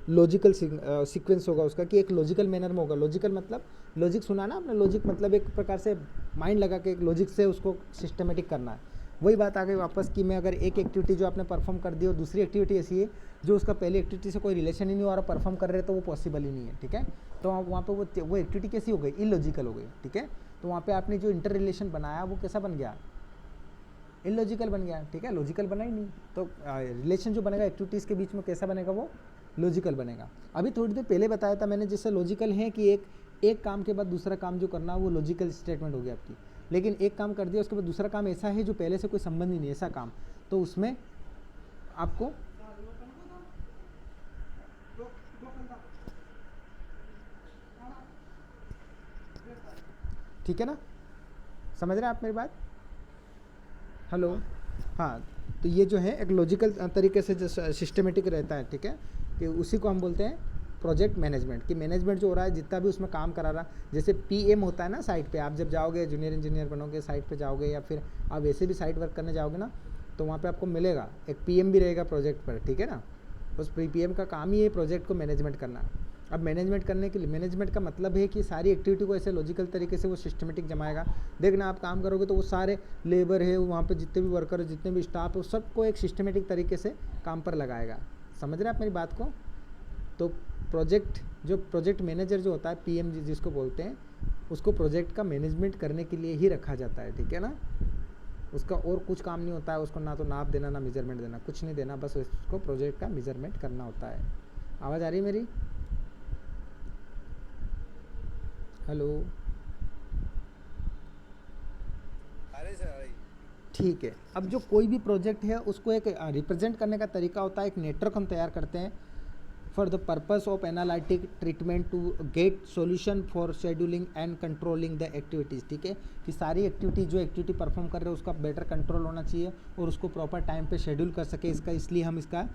लॉजिकल सीक्वेंस होगा उसका, कि एक लॉजिकल मैनर में होगा। लॉजिकल मतलब, लॉजिक सुना ना आपने? लॉजिक मतलब एक प्रकार से माइंड लगा के एक लॉजिक से उसको सिस्टमेटिक करना है। वही बात आ गई वापस कि मैं अगर एक एक्टिविटी जो आपने परफॉर्म कर दी और दूसरी एक्टिविटी ऐसी है जो उसका पहली एक्टिविटी से कोई रिलेशन ही नहीं हो रहा, परफॉर्म कर रहे, तो वो पॉसिबल ही नहीं है। ठीक है, तो वहाँ पे वो एक्टिविटी कैसी हो गई? इलॉजिकल हो गई। ठीक है, तो वहाँ पे आपने जो इंटर रिलेशन बनाया वो कैसा बन गया? इलॉजिकल बन गया। ठीक है, लॉजिकल बना ही नहीं। तो रिलेशन जो बनेगा एक्टिविटीज़ के बीच में कैसा बनेगा? वो लॉजिकल बनेगा। अभी थोड़ी देर पहले बताया था मैंने, जैसे लॉजिकल है कि एक काम के बाद दूसरा काम जो करना वो लॉजिकल स्टेटमेंट हो गया आपकी। लेकिन एक काम कर दिया उसके बाद दूसरा काम ऐसा है जो पहले से कोई संबंध ही नहीं, ऐसा काम, तो उसमें आपको ठीक है ना, समझ रहे हैं आप मेरी बात? हेलो, हाँ। तो ये जो है एक लॉजिकल तरीके से जो सिस्टमेटिक रहता है। ठीक है, कि उसी को हम बोलते हैं प्रोजेक्ट मैनेजमेंट। कि मैनेजमेंट जो हो रहा है जितना भी उसमें काम करा रहा, जैसे पीएम होता है ना साइट पे, आप जब जाओगे जूनियर इंजीनियर बनोगे साइट पे जाओगे, या फिर आप वैसे भी साइट वर्क करने जाओगे ना, तो वहाँ पे आपको मिलेगा एक पीएम भी रहेगा प्रोजेक्ट पर। ठीक है ना, उस पीएम का काम ही है प्रोजेक्ट को मैनेजमेंट करना। अब मैनेजमेंट करने के लिए, मैनेजमेंट का मतलब है कि सारी एक्टिविटी को ऐसे लॉजिकल तरीके से वो सिस्टमेटिक जमाएगा। देखना, आप काम करोगे तो वो सारे लेबर है वहाँ पे, जितने भी वर्कर है, जितने भी स्टाफ है, सबको एक सिस्टमेटिक तरीके से काम पर लगाएगा। समझ रहे हैं आप मेरी बात को? तो प्रोजेक्ट मैनेजर जो होता है, पीएम जिसको बोलते हैं, उसको प्रोजेक्ट का मैनेजमेंट करने के लिए ही रखा जाता है। ठीक है ना, उसका और कुछ काम नहीं होता है। उसको ना तो नाप देना ना मेजरमेंट देना, कुछ नहीं देना, बस उसको प्रोजेक्ट का मेजरमेंट करना होता है। आवाज़ आ रही है मेरी? हेलो, अरे सर अरे ठीक है। अब जो कोई भी प्रोजेक्ट है उसको एक रिप्रेजेंट करने का तरीका होता है, एक नेटवर्क हम तैयार करते हैं for the purpose of analytic treatment to get solution for scheduling and controlling the activities. ठीक है, कि सारी एक्टिविटी जो एक्टिविटी परफॉर्म कर रहे हैं उसका बेटर कंट्रोल होना चाहिए और उसको प्रॉपर टाइम पे शेड्यूल कर सके। इसलिए हम इसका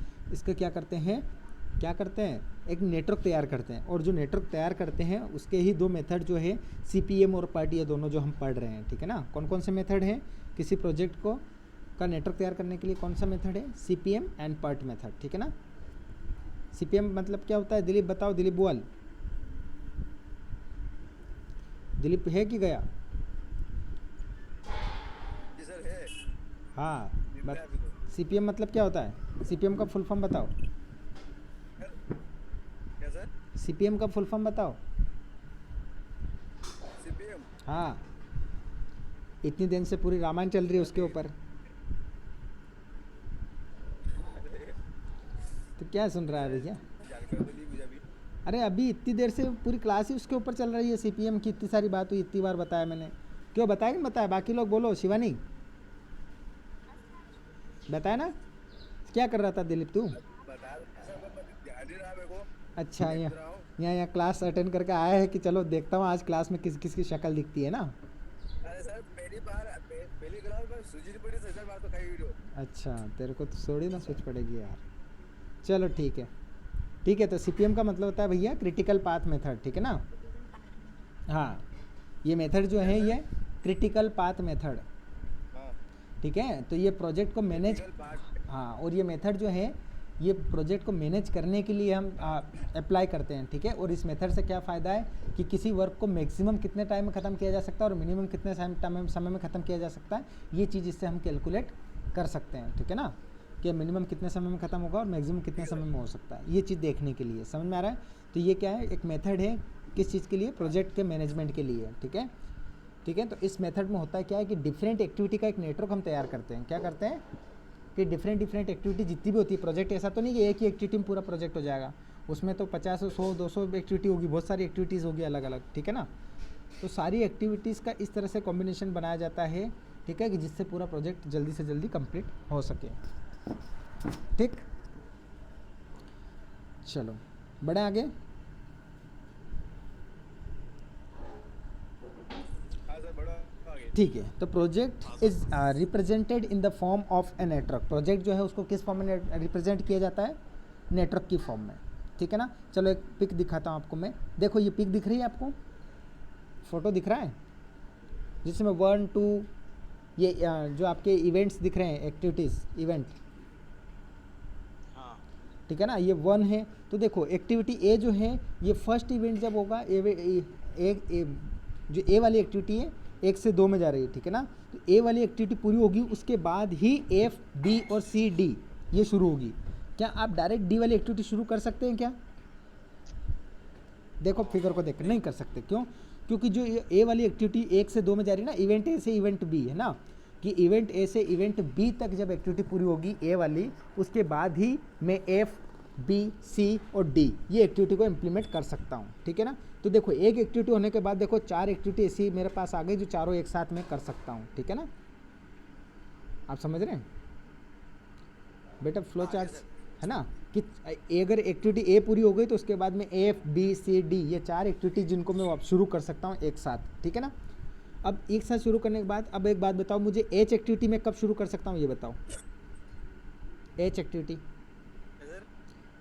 क्या करते हैं, एक नेटवर्क तैयार करते हैं। और जो नेटवर्क तैयार करते हैं उसके ही दो मेथड जो है सीपीएम और पार्ट, ये दोनों जो हम पढ़ रहे हैं। ठीक है ना, कौन कौन से मेथड हैं किसी प्रोजेक्ट को का नेटवर्क तैयार करने के लिए? कौन सा मेथड है? CPM and part method. ठीक है ना, सीपीएम मतलब क्या होता है? दिलीप बताओ, दिलीप बोल। दिलीप है कि गया? जी सर है। हाँ, निपटा अभी तो। सीपीएम मतलब क्या होता है? सीपीएम का फुल फॉर्म बताओ। क्या सर? सीपीएम का फुल फॉर्म बताओ। सीपीएम? हाँ, इतनी दिन से पूरी रामायण चल रही है उसके ऊपर, तो क्या सुन रहा है भैया? जानकारी तो ली मुझे अभी। अरे अभी इतनी देर से पूरी क्लास ही उसके ऊपर चल रही है। सीपीएम की इतनी सारी बात हुई, इतनी बार बताया मैंने। क्यों बताया कि नहीं बताया? बाकी लोग बोलो। शिवानी बताया ना? क्या कर रहा था दिलीप तू? बता सर, मैं ध्यान नहीं रहा मेरे को। अच्छा, देख यहाँ रहा हूँ। यहाँ क्लास अटेंड करके आया है कि चलो देखता हूँ आज क्लास में किसकी शक्ल दिखती है ना। अरे सर पहली क्लास में सूझी नहीं पड़ी सर, बात तो खाई वीडियो। अच्छा, तेरे को तो थोड़ी ना सोच पड़ेगी यार। चलो ठीक है, ठीक है। तो सीपीएम का मतलब होता है भैया क्रिटिकल पाथ मेथड। ठीक है ना, हाँ, ये मेथड जो है ये क्रिटिकल पाथ मेथड। हाँ। ठीक है, तो ये प्रोजेक्ट को मैनेज, Critical part। हाँ, और ये मेथड जो है ये प्रोजेक्ट को मैनेज करने के लिए हम अप्लाई करते हैं। ठीक है, और इस मेथड से क्या फ़ायदा है कि किसी वर्क को मैक्सिमम कितने टाइम में ख़त्म किया जा सकता है और मिनिमम कितने समय में ख़त्म किया जा सकता है, ये चीज़ इससे हम कैलकुलेट कर सकते हैं। ठीक है ना, कि मिनिमम कितने समय में ख़त्म होगा और मैक्सिमम कितने समय में हो सकता है, ये चीज़ देखने के लिए। समझ में आ रहा है? तो ये क्या है, एक मेथड है किस चीज़ के लिए, प्रोजेक्ट के मैनेजमेंट के लिए। ठीक है, ठीक है। तो इस मेथड में होता है क्या है कि डिफरेंट एक्टिविटी का एक नेटवर्क हम तैयार करते हैं। क्या करते हैं कि डिफरेंट एक्टिविटी जितनी भी होती है, प्रोजेक्ट ऐसा तो नहीं कि एक ही एक्टिविटी में पूरा प्रोजेक्ट हो जाएगा, उसमें तो 50 100 200 एक्टिविटी होगी, बहुत सारी एक्टिविटीज़ होगी अलग अलग। ठीक है ना? तो सारी एक्टिविटीज़ का इस तरह से कॉम्बिनेशन बनाया जाता है, ठीक है, कि जिससे पूरा प्रोजेक्ट जल्दी से जल्दी कंप्लीट हो सके। ठीक, चलो बढ़े आगे। हाँ सर, बड़ा आगे। ठीक है, तो project is represented in the form of a network. Project जो है उसको किस फॉर्म में रिप्रेजेंट किया जाता है, नेटवर्क की फॉर्म में। ठीक है ना? चलो एक पिक दिखाता हूँ आपको मैं। देखो ये पिक दिख रही है आपको, फोटो दिख रहा है जिसमें 1 2 ये जो आपके इवेंट्स दिख रहे हैं, एक्टिविटीज़ इवेंट। हाँ ठीक है ना? ये 1 है। तो देखो एक्टिविटी ए जो है ये फर्स्ट इवेंट जब होगा, जो ए वाली एक्टिविटी है 1 से 2 में जा रही है। ठीक है ना? तो ए वाली एक्टिविटी पूरी होगी, उसके बाद ही एफ बी और सी डी ये शुरू होगी। क्या आप डायरेक्ट डी वाली एक्टिविटी शुरू कर सकते हैं क्या? देखो फिगर को देख नहीं कर सकते। क्यों? क्योंकि जो ए वाली एक्टिविटी 1 से 2 में जा रही है ना, इवेंट ए से इवेंट बी है ना, कि इवेंट ए से इवेंट बी तक जब एक्टिविटी पूरी होगी ए वाली, उसके बाद ही मैं एफ बी सी और डी ये एक्टिविटी को इम्प्लीमेंट कर सकता हूँ। ठीक है ना? तो देखो एक एक्टिविटी होने के बाद देखो 4 एक्टिविटी ऐसी मेरे पास आ गई जो चारों एक साथ में कर सकता हूँ। ठीक है ना? आप समझ रहे हैं बेटा? फ्लो चार्ट है ना, कि अगर एक्टिविटी ए पूरी हो गई तो उसके बाद में एफ बी सी डी ये 4 एक्टिविटी जिनको मैं शुरू कर सकता हूँ एक साथ। ठीक है ना? अब एक साथ शुरू करने के बाद अब एक बात बताओ मुझे, एच एक्टिविटी में कब शुरू कर सकता हूँ ये बताओ। एच एक्टिविटी, सर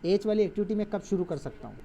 एच वाली एक्टिविटी में कब शुरू कर सकता हूँ?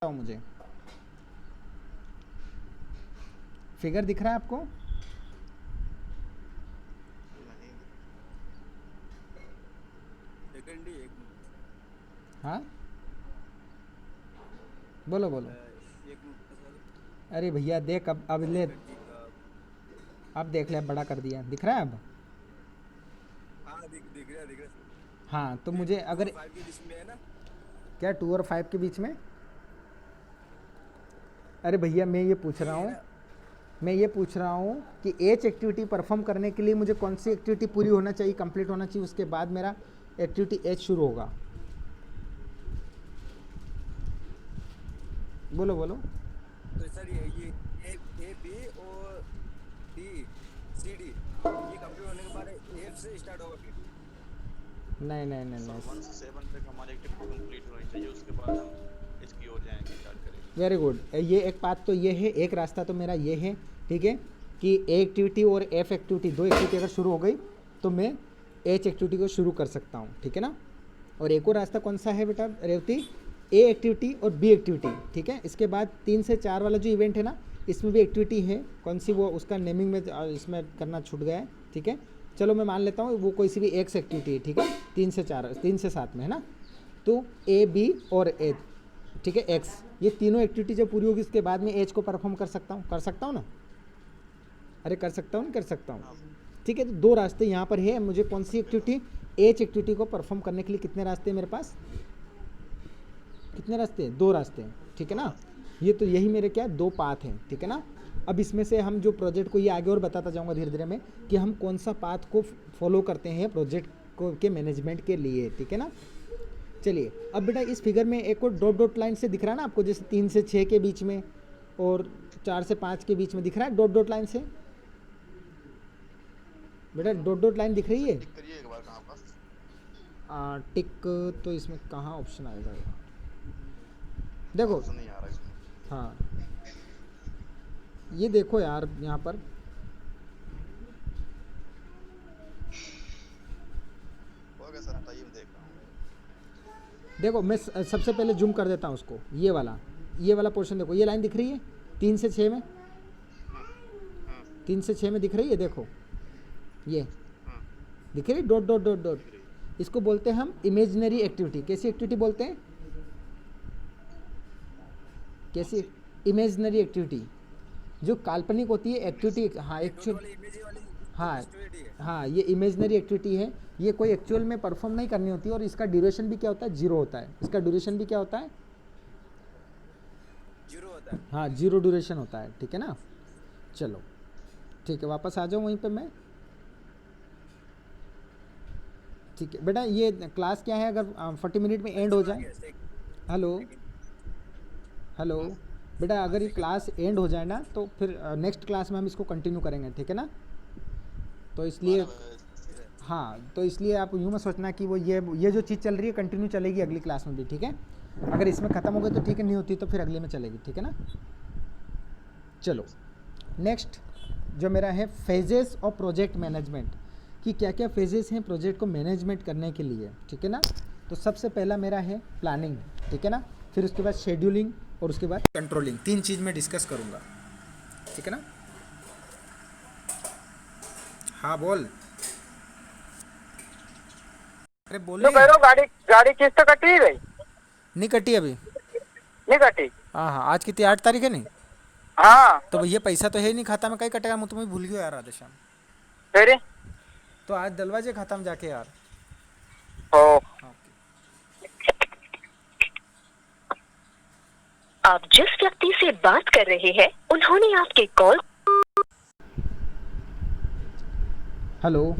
बताओ मुझे, फिगर दिख रहा है आपको? नहीं सेकंड ही एक मिनट हाँ बोलो बोलो। एक मिनट सर। अरे भैया देख, अब ले, अब देख ले, बड़ा कर दिया, दिख रहा है अब? हाँ दिख रहा है सर। हाँ तो मुझे अगर 5 के बीच में है ना? क्या 2 और 5 के बीच में? अरे भैया मैं ये पूछ रहा हूँ कि एच एक्टिविटी परफॉर्म करने के लिए मुझे कौन सी एक्टिविटी पूरी होना चाहिए, कंप्लीट होना चाहिए, उसके बाद मेरा एक्टिविटी एच शुरू होगा। बोलो बोलो। तो सर ये ए बी और डी सी डी ये कंप्लीट होने के बाद एफ से स्टार्ट होगा फिर? नहीं नहीं नहीं सर नहीं, 1 से 7 तक हमारी एक्टिविटी कंप्लीट होनी चाहिए, उसके बाद हम इसकी ओर जाएंगे, स्टार्ट करेंगे। Very good. ये एक बात तो ये है, एक रास्ता तो मेरा ये है, ठीक है, कि ए एक्टिविटी और एफ एक्टिविटी 2 एक्टिविटी अगर शुरू हो गई तो मैं एच एक्टिविटी को शुरू कर सकता हूँ। ठीक है ना? और एक और रास्ता कौन सा है बेटा रेवती? ए एक्टिविटी और बी एक्टिविटी। ठीक है? इसके बाद 3 से 4 वाला जो इवेंट है ना, इसमें भी एक्टिविटी है, कौन सी वो उसका नेमिंग में इसमें करना छूट गया है। ठीक है, चलो मैं मान लेता हूँ वो कोई सी भी एक्स एक्टिविटी है। ठीक है, 3 से 4 3 से 7 में है ना, तो ए बी और एच, ठीक है, एक्स, ये तीनों एक्टिविटी जब पूरी होगी उसके बाद में एच को परफॉर्म कर सकता हूँ ना? अरे कर सकता हूँ, नहीं कर सकता हूँ? ठीक है, तो 2 रास्ते यहाँ पर है। मुझे कौन सी एक्टिविटी, एच एक्टिविटी को परफॉर्म करने के लिए कितने रास्ते हैं मेरे पास? कितने रास्ते हैं? 2 रास्ते हैं। ठीक है ना? ये तो यही मेरे क्या 2 पाथ हैं। ठीक है ना? अब इसमें से हम जो प्रोजेक्ट को ये आगे और बताता जाऊँगा धीरे धीरे में कि हम कौन सा पाथ को फॉलो करते हैं प्रोजेक्ट को के मैनेजमेंट के लिए। ठीक है ना? चलिए अब बेटा इस फिगर में एक और डॉट डॉट लाइन से दिख रहा है ना आपको, जैसे 3 से 6 के बीच में और 4 से 5 के बीच में दिख रहा है डॉट डॉट लाइन से? बेटा डॉट डॉट लाइन दिख रही है? करिए एक बार कहाँ पर? टिक तो इसमें कहाँ ऑप्शन आएगा यार? देखो ऑप्शन नहीं आ रहा इसमें। हाँ ये देखो यार यहाँ पर होगा सर, टाइम देख रहा हूँ। देखो मैं सबसे पहले जूम कर देता हूँ उसको, ये वाला पोर्शन देखो, ये लाइन दिख रही है 3 से 6 में, 3 से 6 में दिख रही है, देखो ये दिख रही डॉट डॉट डॉट डॉट, इसको बोलते हैं हम इमेजिनरी एक्टिविटी। कैसी एक्टिविटी बोलते हैं? कैसी? इमेजिनरी एक्टिविटी, जो काल्पनिक होती है एक्टिविटी। हाँ एक्चुअल, वाली इमेज वाली हाँ एक्टिविटी है। हाँ ये इमेजिनरी एक्टिविटी है, ये कोई एक्चुअल में परफॉर्म नहीं करनी होती है और इसका ड्यूरेशन भी क्या होता है? 0 होता है। इसका ड्यूरेशन भी क्या होता है? 0 होता है। हाँ 0 ड्यूरेशन होता है, ठीक है ना। चलो ठीक है, वापस आ जाऊँ वहीं पे मैं। ठीक है बेटा, ये क्लास क्या है, अगर 40 मिनट में एंड हो जाए। हेलो हेलो बेटा, अगर ये क्लास एंड हो जाए ना तो फिर नेक्स्ट क्लास में हम इसको कंटिन्यू करेंगे, ठीक है ना। तो इसलिए हाँ, तो इसलिए आप यूँ मत सोचना कि वो ये जो चीज़ चल रही है कंटिन्यू चलेगी अगली क्लास में भी, ठीक है। अगर इसमें ख़त्म हो गई तो ठीक है, नहीं होती तो फिर अगले में चलेगी, ठीक है ना। चलो नेक्स्ट जो मेरा है फेजेस ऑफ प्रोजेक्ट मैनेजमेंट, कि क्या क्या फेजेस हैं प्रोजेक्ट को मैनेजमेंट करने के लिए, ठीक है ना। तो सबसे पहला मेरा है प्लानिंग, ठीक है ना। फिर उसके बाद शेड्यूलिंग और उसके बाद कंट्रोलिंग। 3 चीज़ मैं डिस्कस करूँगा, ठीक है ना। हाँ बोल। अरे बोलिए। कह रहा हूँ गाड़ी किस्त तो कटी ही गई? नहीं कटी अभी। नहीं कटी? हाँ हाँ, आज कितनी 8 तारीख है नहीं, हाँ तो भैया पैसा तो है ही नहीं खाता में, कहीं कटेगा, मैं तुम्हें भूल गया यार आधे शाम। फिर तो आज डलवाजे खाता में जाके यार। ओ आप जिस व्यक्ति से बात कर रहे हैं उन्होंने आपके कॉल। हेलो